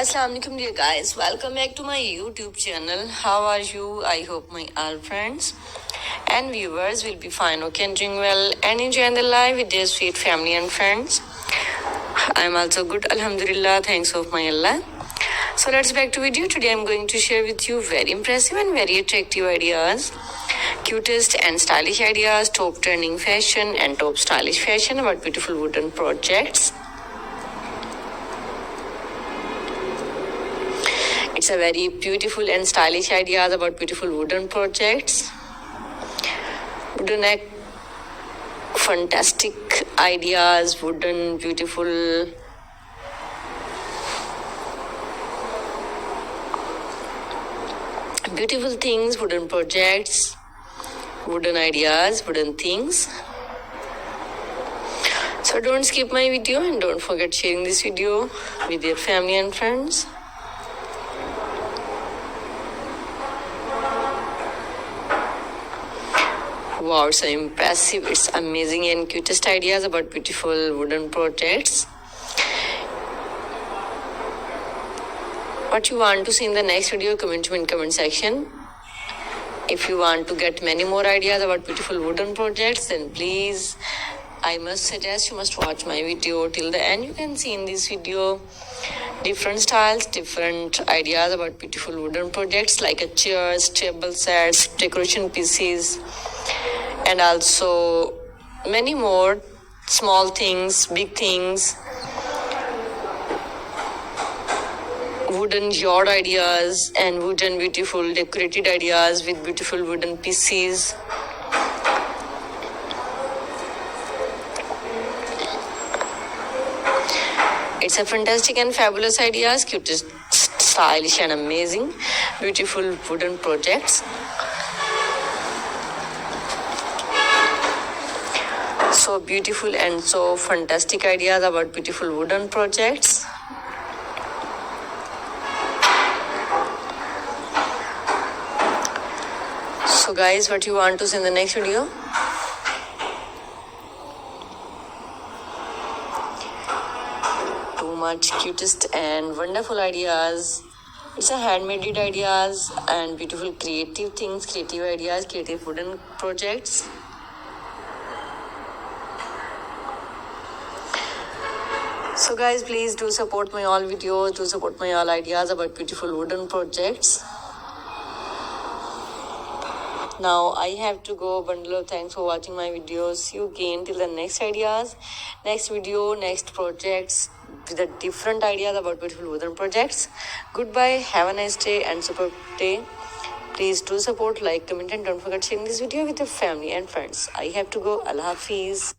Assalamu alaikum dear guys, welcome back to my YouTube channel. How are you? I hope my all friends and viewers will be fine, okay, and doing well and enjoying the life with their sweet family and friends. I'm also good, alhamdulillah, thanks of my Allah. So let's back to video. Today I'm going to share with you very impressive and very attractive ideas, cutest and stylish ideas, top trending fashion and top stylish fashion about beautiful wooden projects. It's a very beautiful and stylish ideas about beautiful wooden projects. Wooden fantastic ideas, wooden beautiful things, wooden projects, wooden ideas, wooden things. So don't skip my video and don't forget sharing this video with your family and friends. Wow, so impressive. It's amazing and cutest ideas about beautiful wooden projects. What you want to see in the next video, comment in comment section. If you want to get many more ideas about beautiful wooden projects, then please, I must suggest you must watch my video till the end. You can see in this video different styles, different ideas about beautiful wooden projects like a chairs, table sets, decoration pieces, and also many more small things, big things, wooden yard ideas and wooden beautiful decorated ideas with beautiful wooden pieces. It's a fantastic and fabulous ideas, cutest, stylish and amazing, beautiful wooden projects. So beautiful and so fantastic ideas about beautiful wooden projects. So guys, what you want to see in the next video? Too much cutest and wonderful ideas. It's a handmade ideas and beautiful creative things, creative ideas, creative wooden projects. So guys, please do support my all videos, do support my all ideas about beautiful wooden projects. Now I have to go. Bundle of thanks for watching my videos. See you again till the next ideas, next video, next projects with the different ideas about beautiful wooden projects. Goodbye, have a nice day and super day. Please do support, like, comment and don't forget sharing this video with your family and friends. I have to go. Allah Hafiz.